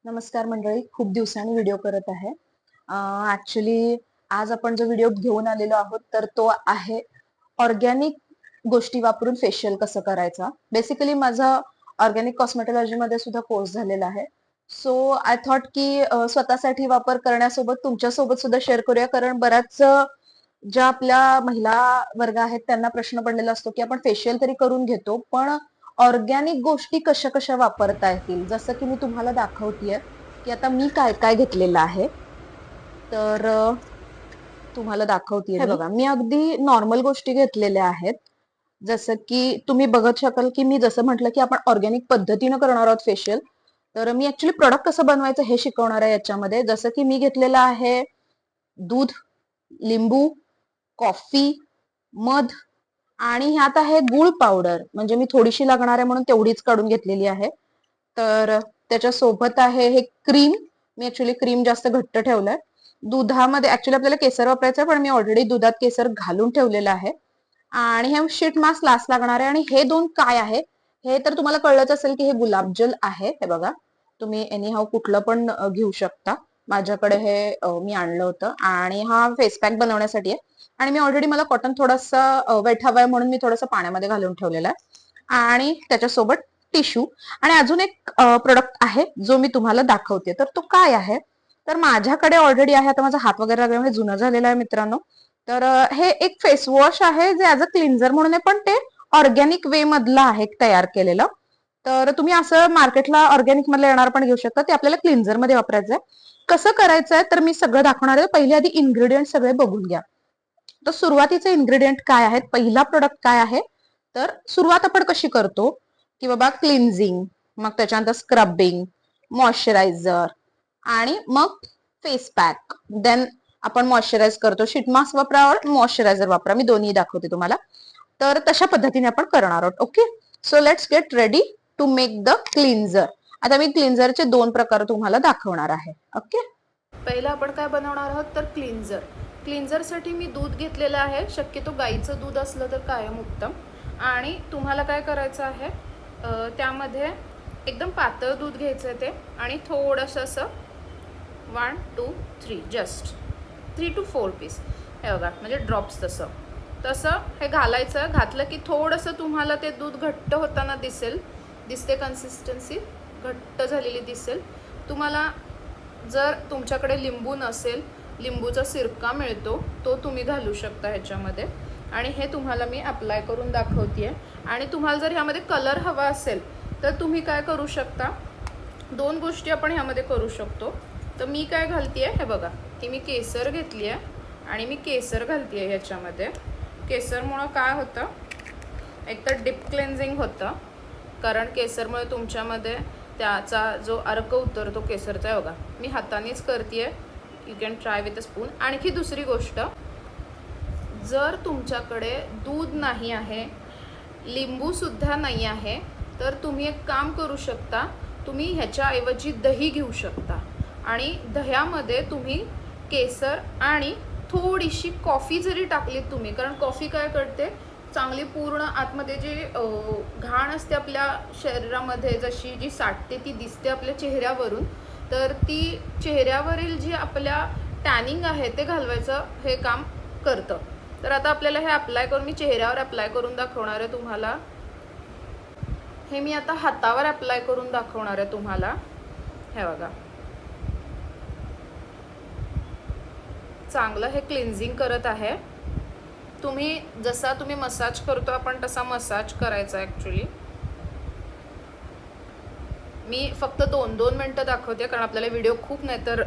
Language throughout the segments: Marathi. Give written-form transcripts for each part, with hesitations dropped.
नमस्कार मंडळी, खूप दिवसांनी व्हिडिओ करत आहे. ऍक्च्युली आज आपण जो व्हिडिओ घेऊन आलेलो आहोत तर तो आहे ऑर्गॅनिक गोष्टी वापरून फेशियल कसं करायचा. बेसिकली माझा ऑर्गॅनिक कॉस्मेटॉलॉजी मध्ये सुद्धा कोर्स झालेला आहे. सो आय थॉट की स्वतःसाठी वापर करण्यासोबत तुमच्यासोबत सुद्धा शेअर करूया, कारण बऱ्याच ज्या आपल्या महिला वर्ग आहेत त्यांना प्रश्न पडलेला असतो की आपण फेशियल तरी करून घेतो, पण ऑर्गॅनिक गोष्टी कशा कशा वापरता येतील. जसं की मी तुम्हाला दाखवतेय की आता मी काय काय घेतलेलं आहे. तर तुम्हाला दाखवतेय, हे बघा, मी अगदी नॉर्मल गोष्टी घेतलेल्या आहेत. जसं की तुम्ही बघत शकाल की मी जसं म्हटलं की आपण ऑर्गॅनिक पद्धतीनं करणार आहोत फेशियल, तर मी ऍक्च्युली प्रोडक्ट कसं बनवायचं हे शिकवणार आहे याच्यामध्ये. जसं की मी घेतलेलं आहे दूध, लिंबू, कॉफी, मध आणि ह्यात आहे गुळ पावडर. म्हणजे मी थोडीशी लागणार आहे म्हणून तेवढीच काढून घेतलेली आहे. तर त्याच्या सोबत आहे हे क्रीम. मी ऍक्च्युली क्रीम जास्त घट्ट ठेवलंय. दुधामध्ये ऍक्च्युली आपल्याला केसर वापरायचं पण मी ऑलरेडी दुधात केसर घालून ठेवलेलं आहे. आणि हे शीट मास्क लास्ट लागणार आहे. आणि हे दोन काय आहे हे तर तुम्हाला कळलंच असेल की हे गुलाबजल आहे. हे बघा, तुम्ही एनी हाऊ कुठलं पण घेऊ शकता. माझ्याकडे हे मी आणलं होतं आणि हा फेस पॅक बनवण्यासाठी आहे. आणि मी ऑलरेडी मला कॉटन थोडासा वेट हवाय म्हणून मी थोडंसं पाण्यामध्ये घालून ठेवलेलं आहे. आणि त्याच्यासोबत टिश्यू आणि अजून एक प्रोडक्ट आहे जो मी तुम्हाला दाखवते. तर तो काय आहे, तर माझ्याकडे ऑलरेडी आहे. आता माझा हात वगैरे लागल्यामुळे जुना झालेला आहे मित्रांनो. तर हे एक फेस वॉश आहे जे ऍज अ क्लिन्झर म्हणून आहे, पण ते ऑर्गॅनिक वे मधलं आहे तयार केलेलं. तर तुम्ही असं मार्केटला ऑर्गॅनिक मधलं येणार पण घेऊ शकता. ते आपल्याला क्लिन्झर मध्ये वापरायचं आहे. कसं करायचंय तर मी सगळं दाखवणार आहे. पहिले आधी इन्ग्रेडियंट सगळे बघून घ्या. तर सुरुवातीचे इन्ग्रेडियंट काय आहेत, पहिला प्रोडक्ट काय आहे, तर सुरुवात आपण कशी करतो की बाबा क्लिन्झिंग, मग त्याच्यानंतर स्क्रबिंग, मॉइश्चरायझर आणि मग फेस पॅक. देन आपण मॉइश्चराइज करतो. शीट मास्क वापरा और मॉइश्चरायझर वापरा, मी दोन्ही दाखवते तुम्हाला. तर तशा पद्धतीने आपण करणार आहोत. Okay, so let's get ready to make the cleanser. आता मी क्लिन्झरचे दोन प्रकार तुम्हाला दाखवणार आहे. ओके, पहिलं आपण काय बनवणार आहोत तर क्लिन्झर. क्लिन्झरसाठी मी दूध घेतलेलं आहे. शक्यतो गाईचं दूध असलं तर कायम उत्तम. आणि तुम्हाला काय करायचं आहे, त्यामध्ये एकदम पातळ दूध घ्यायचं आहे ते, आणि थोडंसं असं 1 2 3 जस्ट 3 to 4 पीस, हे बघा, म्हणजे ड्रॉप्स तसं तसं हे घालायचं. घातलं की थोडंसं तुम्हाला ते दूध घट्ट होताना दिसते, कन्सिस्टन्सी घट्ट झालेली दिसेल तुम्हाला. जर तुमच्याकडे लिंबू नसेल, लिंबूचा सिरका मिळतो, तो तुम्ही घालू शकता ह्याच्यामध्ये. आणि हे तुम्हाला मी अप्लाय करून दाखवते. आणि तुम्हाला जर ह्यामध्ये कलर हवा असेल तर तुम्ही काय करू शकता, दोन गोष्टी आपण ह्यामध्ये करू शकतो. तर मी काय घालते आहे, हे बघा, ती मी केसर घेतली आहे आणि मी केसर घालते आहे ह्याच्यामध्ये. केसरमुळं काय होतं, एकतर डीप क्लेन्झिंग होतं, कारण केसरमुळे तुमच्यामध्ये त्याचा जो अर्क उतरतो केसरचा, आहे बघा, मी हातानेच करते आहे. You can try with a spoon. आणखी दुसरी गोष्ट, जर तुमच्याकडे दूध नाही आहे, लिंबूसुद्धा नाही आहे, तर तुम्ही एक काम करू शकता. तुम्ही ह्याच्याऐवजी दही घेऊ शकता आणि दह्यामध्ये तुम्ही केसर आणि थोडीशी कॉफी जरी टाकलीत तुम्ही, कारण कॉफी काय करते, चांगली पूर्ण आतमध्ये जे घाण असते आपल्या शरीरामध्ये, जशी जी साठते ती दिसते आपल्या चेहऱ्यावरून, तर ती चेहऱ्यावरील जी आपल्या टॅनिंग आहे ते घालवायचं हे काम करतं. तर आता आपल्याला हे अप्लाय करून, मी चेहऱ्यावर अप्लाय करून दाखवणार आहे तुम्हाला. हे मी आता हातावर अप्लाय करून दाखवणार आहे तुम्हाला. हे बघा, चांगलं हे क्लिन्झिंग करत आहे. तुम्ही जसा तुम्ही मसाज करतो आपण तसा मसाज करायचा. ॲक्च्युली मी फक्त 2-2 मिनटं दाखवते, कारण आपल्याला व्हिडिओ खूप नाही तर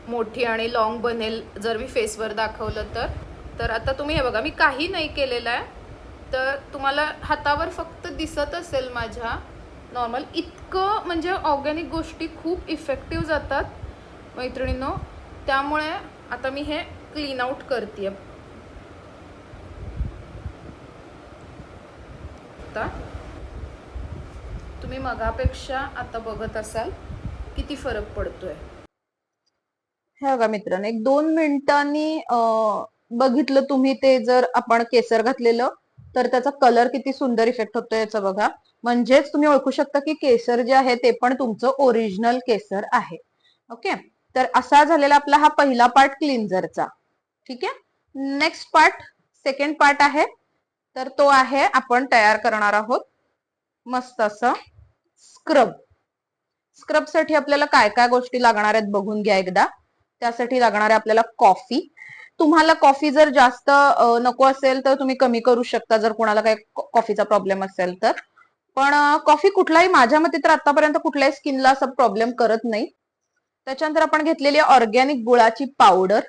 मोठी आणि लॉंग बनेल जर मी फेसवर दाखवलं तर. तर आता तुम्ही हे बघा, मी काही नाही केलेलं आहे, तर तुम्हाला हातावर फक्त दिसत असेल माझ्या नॉर्मल. इतकं म्हणजे ऑर्गॅनिक गोष्टी खूप इफेक्टिव्ह जातात मैत्रिणींनो. त्यामुळे आता मी हे क्लीन आउट करते. आता तुम्ही मगापेक्षा आता बघत असाल किती फरक पडतोय. हे बघा मित्रांनो, एक 2 मिनिटांनी बघितलं तुम्ही ते, जर आपण केसर घातलेलं तर त्याचा कलर किती सुंदर इफेक्ट होतो याचा बघा. म्हणजेच तुम्ही ओळखू शकता की केसर जे आहे ते पण तुमचं ओरिजिनल केसर आहे. ओके, तर असा झालेला आपला हा पहिला पार्ट क्लिन्झरचा. ठीक आहे, नेक्स्ट पार्ट, सेकंड पार्ट आहे, तर तो आहे आपण तयार करणार आहोत मस्त असं स्क्रब. स्क्रब साठी आपल्याला काय काय गोष्टी लागणार आहेत बघून घ्या एकदा. त्यासाठी लागणार आहे आपल्याला कॉफी. तुम्हाला कॉफी जर जास्त नको असेल तर तुम्ही कमी करू शकता, जर कोणाला काही कॉफीचा प्रॉब्लेम असेल तर. पण कॉफी कुठलाही, माझ्या मते तर आतापर्यंत कुठल्याही स्किनला असा प्रॉब्लेम करत नाही. त्याच्यानंतर आपण घेतलेली ऑर्गॅनिक गुळाची पावडर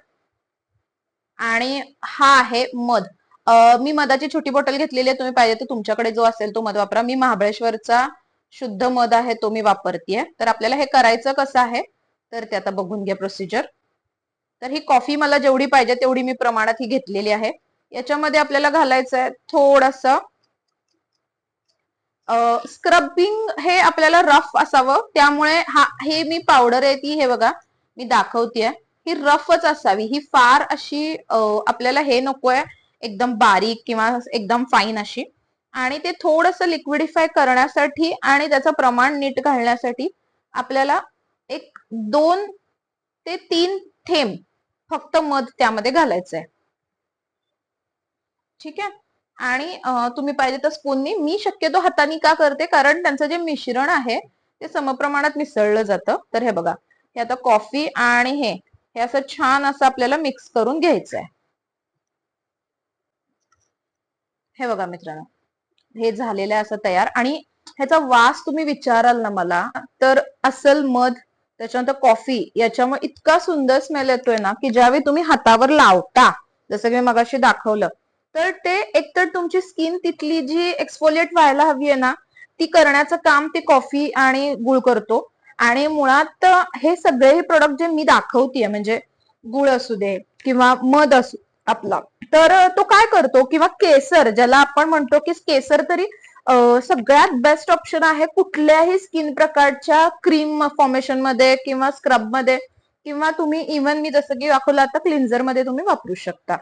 आणि हा आहे मध. मी मधाची छोटी बॉटल घेतलेली आहे, तुम्ही पाहिजे तर तुमच्याकडे जो असेल तो मध वापरा. मी महाबळेश्वरचा शुद्ध मध आहे तो मी वापरतेय. तर आपल्याला हे करायचं कसं आहे तर ते आता बघून घ्या प्रोसिजर. तर ही कॉफी मला जेवढी पाहिजे तेवढी मी प्रमाणात ही घेतलेली आहे. याच्यामध्ये आपल्याला घालायचं आहे थोडस स्क्रबिंग, हे आपल्याला रफ असावं, त्यामुळे हे मी पावडर आहे ती हे बघा मी दाखवतेय, ही रफच असावी. ही फार अशी आपल्याला हे नकोय एकदम बारीक किंवा एकदम फाईन अशी. आणि ते थोडस लिक्विडिफाय करण्यासाठी आणि त्याचं प्रमाण नीट घालण्यासाठी आपल्याला 2 ते 3 थेंब फक्त मध त्यामध्ये घालायचंय. ठीक आहे, आणि तुम्ही पाहिजे तर स्पूननी, मी शक्यतो हाताने का करते कारण त्यांचं जे मिश्रण आहे ते समप्रमाणात मिसळलं जातं. तर हे बघा, हे आता कॉफी आणि हे असं छान असं आपल्याला मिक्स करून घ्यायचं आहे. हे बघा मित्रांनो, हे झालेलं आहे असं तयार. आणि ह्याचा वास तुम्ही विचाराल ना मला, तर असल मध त्याच्यानंतर कॉफी याच्यामुळे इतका सुंदर स्मेल येतोय ना की ज्यावेळी तुम्ही हातावर लावता, जसं की मी मगाशी दाखवलं, तर ते एकतर तुमची स्किन तिथली जी एक्सफोलिएट व्हायला हवी आहे ना ती करण्याचं काम ते कॉफी आणि गुळ करतो. आणि मुळात हे सगळे प्रोडक्ट जे मी दाखवतेय, म्हणजे गुळ असू दे किंवा मध असू आपला, तर तो काय करतो, किंवा केसर ज्याला आपण म्हणतो की केसर तरी सगळ्यात बेस्ट ऑप्शन आहे कुठल्याही स्किन प्रकारच्या क्रीम फॉर्मेशन मध्ये किंवा स्क्रब मध्ये, किंवा तुम्ही इव्हन मी जसं की दाखवलं आता क्लिन्झर मध्ये तुम्ही वापरू शकता.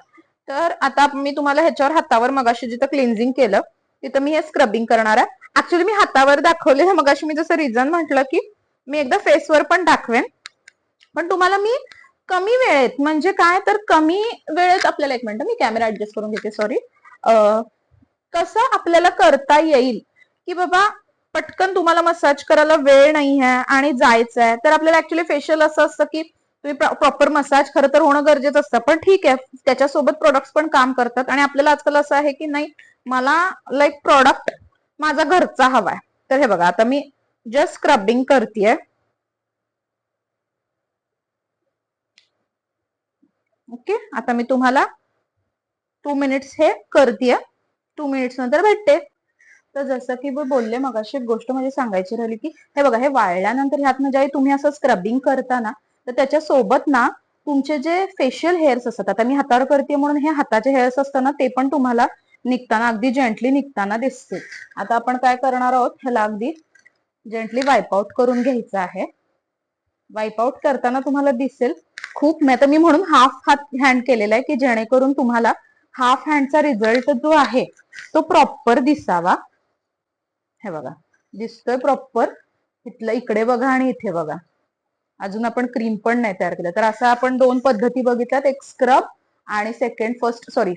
तर आता मी तुम्हाला ह्याच्यावर हातावर मगाशी जिथं क्लिन्झिंग केलं तिथं मी हे स्क्रबिंग करणार आहे. ऍक्च्युली मी हातावर दाखवले मगाशी, मी जसं रिझन म्हटलं की मी एकदा फेसवर पण दाखवेन, पण तुम्हाला मी कमी वेळेत, म्हणजे काय तर कमी वेळेत आपल्याला, एक मिनिट मी कॅमेरा ऍडजस्ट करून घेते, सॉरी, कसं आपल्याला करता येईल की बाबा पटकन तुम्हाला मसाज करायला वेळ नाही आहे आणि जायचं आहे, तर आपल्याला ऍक्च्युली फेशियल असं असतं की तुम्ही प्रॉपर मसाज खरं तर होणं गरजेचं असतं, पण ठीक आहे त्याच्यासोबत प्रोडक्ट्स पण काम करतात. आणि आपल्याला आजकाल असं आहे की नाही, मला लाईक प्रोडक्ट माझा घरचा हवाय. तर हे बघा, आता मी जस्ट स्क्रबिंग करतेय. ओके, आता मी तुम्हाला 2 मिनिट्स हे करतेय, 2 मिनिट्स नंतर भेटते. तर जसं की मी बोलले मगाशी, एक गोष्ट म्हणजे सांगायची राहिली की हे बघा, हे वाळल्यानंतर ह्यातनं ज्यावेळी तुम्ही असं स्क्रबिंग करता ना, तर त्याच्या सोबत ना तुमचे जे फेशियल हेअर्स असतात, आता मी हातावर करते म्हणून हे हाताचे हेअर्स असतात ना ते पण तुम्हाला निघताना अगदी जेंटली निघताना दिसते. आता आपण काय करणार आहोत, ह्याला अगदी जेंटली वाईप आउट करून घ्यायचं आहे. वाईप आउट करताना तुम्हाला दिसेल खूप, मी म्हणून हाफ हात हँड केलेला आहे की जेणेकरून तुम्हाला हाफ हँडचा रिझल्ट जो आहे तो प्रॉपर दिसावा. हे बघा, दिसतोय प्रॉपर. इथलं इकडे बघा आणि इथे बघा, अजून आपण क्रीम पण नाही तयार केलं. तर असं आपण 2 पद्धती बघितल्यात, एक स्क्रब आणि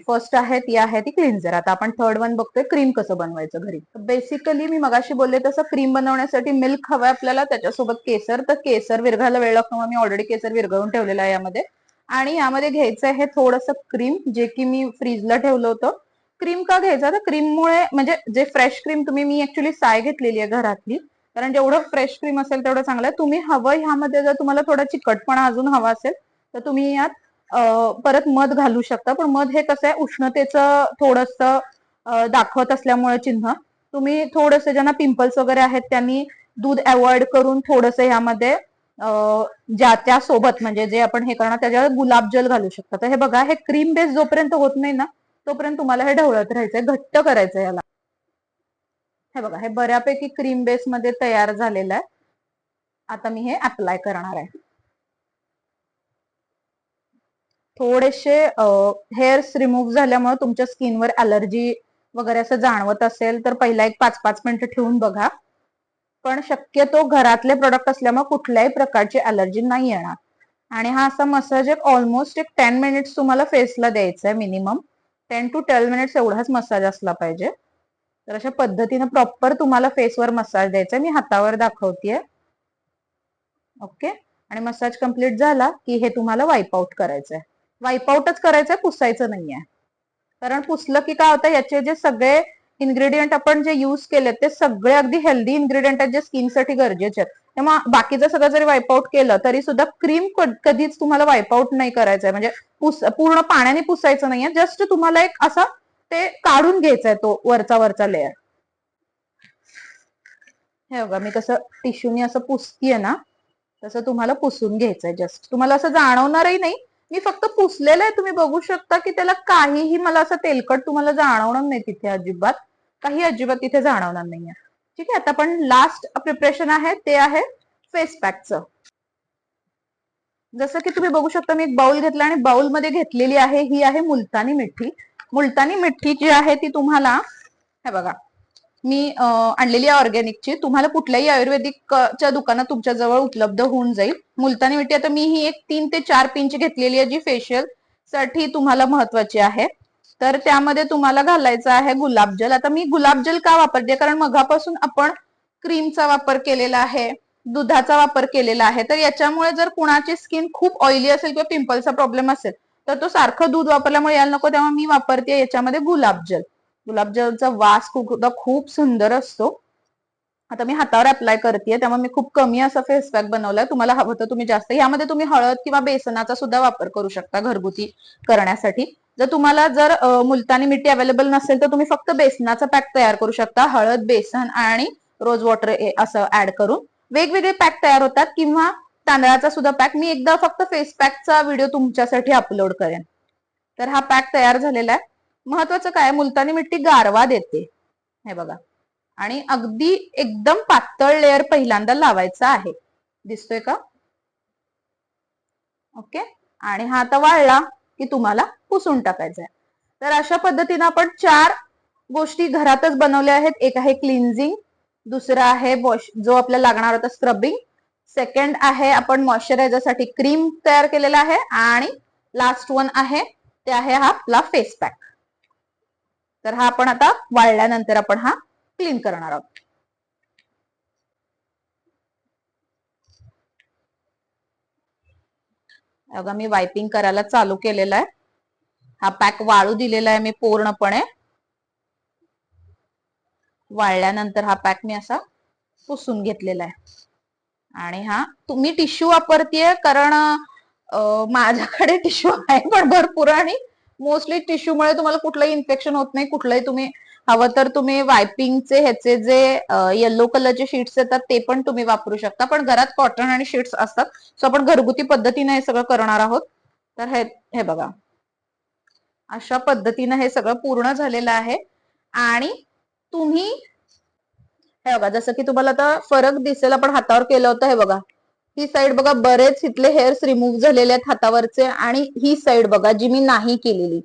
फर्स्ट आहे ती क्लिन्झर. आता आपण थर्ड वन बघतोय, क्रीम कसं बनवायचं घरी. बेसिकली मी मगाशी बोलले तसं क्रीम बनवण्यासाठी मिल्क हवंय आपल्याला, त्याच्यासोबत केसर. तर केसर विरघायला वेळ लागतो, मी ऑलरेडी केसर विरघळून ठेवलेलं आहे यामध्ये. आणि यामध्ये घ्यायचं आहे थोडंसं क्रीम, जे की मी फ्रीजला ठेवलं होतं. क्रीम का घ्यायचा, तर क्रीममुळे, म्हणजे जे फ्रेश क्रीम मी ऍक्च्युली साय घेतलेली आहे घरातली, कारण जेवढं फ्रेश क्रीम असेल तेवढं चांगलं आहे. तुम्ही हवं ह्यामध्ये, जर तुम्हाला थोडा चिकटपणा अजून हवा असेल तर तुम्ही यात परत मध घालू शकता. पण मध हे कसं आहे, उष्णतेचं थोडस दाखवत असल्यामुळे चिन्ह, तुम्ही थोडस, ज्यांना पिंपल्स वगैरे आहेत त्यांनी दूध अवॉइड करून थोडस ह्यामध्ये ज्या त्या सोबत, म्हणजे जे आपण हे करणार त्याच्यावर गुलाबजल घालू शकता. तर हे बघा, हे क्रीम बेस जोपर्यंत होत नाही ना तोपर्यंत तुम्हाला हे ढवळत राहायचंय, घट्ट करायचंय याला. हे बघा, हे बऱ्यापैकी क्रीम बेस मध्ये तयार झालेलं आहे. आता मी हे अप्लाय करणार आहे. थोडेसे हेअर्स रिमूव्ह झाल्यामुळे तुमच्या स्किनवर अलर्जी वगैरे असं जाणवत असेल तर पहिला एक 5-5 मिनिटं ठेवून बघा. पण शक्यतो घरातले प्रोडक्ट असल्यामुळे कुठल्याही प्रकारची अलर्जी नाही येणार. आणि हा असा मसाज ऑलमोस्ट एक 10 मिनिट्स तुम्हाला फेसला द्यायचा आहे मिनिमम. 10 to 12 मिनिट्स एवढाच मसाज असला पाहिजे. तर अशा पद्धतीने प्रॉपर तुम्हाला फेसवर मसाज द्यायचा आहे. मी हातावर दाखवतेय. ओके. आणि मसाज कम्प्लीट झाला की हे तुम्हाला वाईप आउट करायचंय. वाईप आउटच करायचंय, पुसायचं नाहीये. कारण पुसलं की काय होतं, याचे जे सगळे इन्ग्रेडियंट आपण जे युज केले ते सगळे अगदी हेल्दी इन्ग्रेडियंट आहेत जे स्किनसाठी गरजेचे आहेत. त्यामुळे बाकीचं सगळं जरी वाईप आउट केलं तरी सुद्धा क्रीम कधीच तुम्हाला वाईप आउट नाही करायचंय. म्हणजे पूर्ण पाण्याने पुसायचं नाहीये. जस्ट तुम्हाला एक असा ते काढून घ्यायचाय तो वरचा लेअर. हे बघा मी कसं टिश्यूनी असं पुसतीये ना, तसं तुम्हाला पुसून घ्यायचंय. जस्ट तुम्हाला असं जाणवणारही नाही. मी फक्त पुसलेलं आहे, तुम्ही बघू शकता की त्याला काहीही मला असं तेलकट तुम्हाला जाणवणार नाही तिथे. अजिबात तिथे जाणवणार नाहीये. ठीक आहे. आता आपण लास्ट प्रिपरेशन आहे ते आहे फेस पॅकचं. जसं की तुम्ही बघू शकता मी एक बाउल घेतला आणि बाउल मध्ये घेतलेली आहे ही आहे मुलतानी मिठी. मुलतानी मिठी जी आहे ती तुम्हाला हे बघा मी आणलेली आहे ऑर्गॅनिकची. तुम्हाला कुठल्याही आयुर्वेदिकच्या दुकानात तुमच्या जवळ उपलब्ध होऊन जाईल. मुलतानी मिठी आता मी ही एक 3 ते 4 पिंच घेतलेली आहे जी फेशियल साठी तुम्हाला महत्वाची आहे. तर त्यामध्ये तुम्हाला घालायचं आहे गुलाबजल. आता मी गुलाबजल का वापरते, कारण मगापासून आपण क्रीमचा वापर केलेला आहे, दुधाचा वापर केलेला आहे. तर याच्यामुळे जर कुणाची स्किन खूप ऑइली असेल किंवा पिंपलचा प्रॉब्लेम असेल तर तो सारखं दूध वापरल्यामुळे यायला नको. तेव्हा मी वापरते याच्यामध्ये गुलाबजल. गुलाबजलचा वास खूप सुंदर असतो. आता मी हातावर अप्लाय करतेय त्यामुळे मी खूप कमी असा फेस पॅक बनवलाय. तुम्हाला हवं तर तुम्ही जास्त, यामध्ये तुम्ही हळद किंवा बेसनाचा सुद्धा वापर करू शकता घरगुती करण्यासाठी. जर तुम्हाला मुलतानी मिठी अवेलेबल नसेल तर तुम्ही फक्त बेसनाचा पॅक तयार करू शकता. हळद, बेसन आणि रोज वॉटर असं ऍड करून वेगवेगळे पॅक तयार होतात. किंवा तांदळाचा सुद्धा पॅक. मी एकदा फक्त फेस पॅकचा व्हिडिओ तुमच्यासाठी अपलोड करेन. तर हा पॅक तयार झालेला आहे. महत्वाचं काय, मुलतानी मिठी गारवा देते. हे बघा. आणि अगदी एकदम पातळ लेअर पहिल्यांदा लावायचा आहे. दिसतोय का? ओके. आणि हा आता वाळला की तुम्हाला पुसून टाकायचा आहे. तर अशा पद्धतीने आपण 4 गोष्टी घरातच बनवल्या आहेत. एक आहे क्लिन्झिंग, दुसरा आहे जो आपल्याला लागणार होता स्क्रबिंग, सेकंड आहे आपण मॉइश्चरायझरसाठी क्रीम तयार केलेला आहे, आणि लास्ट वन आहे ते आहे हा आपला फेस पॅक. तर हा आपण आता वाळल्यानंतर आपण हा क्लीन करणार आहोत. बघा मी वायपिंग करायला चालू केलेला आहे. हा पॅक वाळू दिलेला आहे मी पूर्णपणे. वाळल्यानंतर हा पॅक मी असा पुसून घेतलेला आहे. आणि हा तुम्ही टिश्यू वापरतेय कारण माझ्याकडे टिश्यू आहे पण भरपूर, आणि मोस्टली टिश्यूमुळे तुम्हाला कुठलंही इन्फेक्शन होत नाही. कुठलंही तुम्ही हवं तर तुम्ही वायपिंगचे ह्याचे जे येलो कलरचे शीट्स येतात ते पण तुम्ही वापरू शकता. पण घरात कॉटन आणि शीट्स असतात, सो आपण घरगुती पद्धतीने हे सगळं करणार आहोत. तर हे बघा अशा पद्धतीने हे सगळं पूर्ण झालेलं आहे. आणि तुम्ही हे बघा जसं की तुम्हाला आता फरक दिसेल, आपण हातावर केलं होतं. हे बघा ही साइड बघा बरेच इथले हेअर्स रिमूव्ह झालेले आहेत हातावरचे, आणि ही साइड बघा जी मी नाही केलेली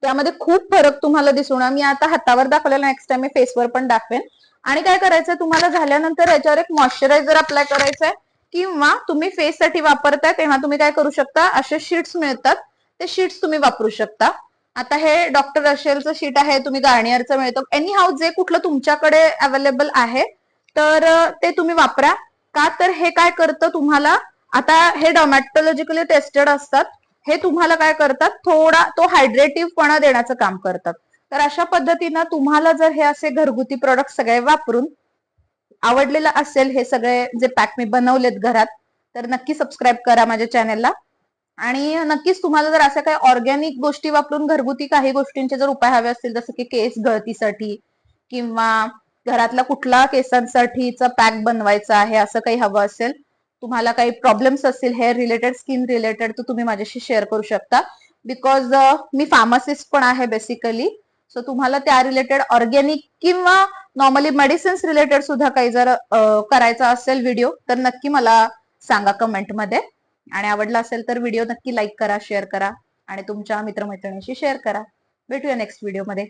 त्यामध्ये खूप फरक तुम्हाला दिसून. मी आता हातावर दाखवलेला, नेक्स्ट टाइम मी फेसवर पण दाखवेन. आणि काय करायचंय तुम्हाला झाल्यानंतर याच्यावर एक मॉइश्चरायझर अप्लाय करायचंय, किंवा तुम्ही फेस साठी वापरताय तेव्हा तुम्ही काय करू शकता, असे शीट्स मिळतात ते शीट्स तुम्ही वापरू शकता. आता हे डॉक्टर रशेलचं शीट आहे, तुम्ही गार्नियरचं मिळतं, एनी हाऊ जे कुठलं तुमच्याकडे अवेलेबल आहे तर ते तुम्ही वापरा. का तर हे काय करतं तुम्हाला, आता हे डर्मॅटॉलॉजिकली टेस्टेड असतात, हे तुम्हाला काय करतात थोडा तो हायड्रेटिव्हपणा देण्याचं काम करतात. तर अशा पद्धतीनं तुम्हाला जर हे असे घरगुती प्रोडक्ट सगळे वापरून आवडलेलं असेल, हे सगळे जे पॅक मी बनवलेत घरात, तर नक्की सबस्क्राईब करा माझ्या चॅनेलला. आणि नक्कीच तुम्हाला जर अशा काही ऑर्गॅनिक गोष्टी वापरून घरगुती काही गोष्टींचे जर उपाय हवे असतील, जसं की केस गळतीसाठी किंवा घरातला कुठला केसांसाठीचा पॅक बनवायचा आहे असं काही हवं असेल, तुम्हाला काही प्रॉब्लेम्स असतील हेअर रिलेटेड, स्किन रिलेटेड, तर तुम्ही माझ्याशी शेअर करू शकता. बिकॉज मी फार्मासिस्ट पण आहे बेसिकली. सो तुम्हाला त्या रिलेटेड ऑर्गॅनिक किंवा नॉर्मली मेडिसिन्स रिलेटेड सुद्धा काही जर करायचा असेल व्हिडिओ, तर नक्की मला सांगा कमेंटमध्ये. आणि आवडला असेल तर व्हिडिओ नक्की लाईक करा, शेअर करा आणि तुमच्या मित्रमैत्रिणींशी शेअर करा. भेटूया नेक्स्ट व्हिडिओमध्ये.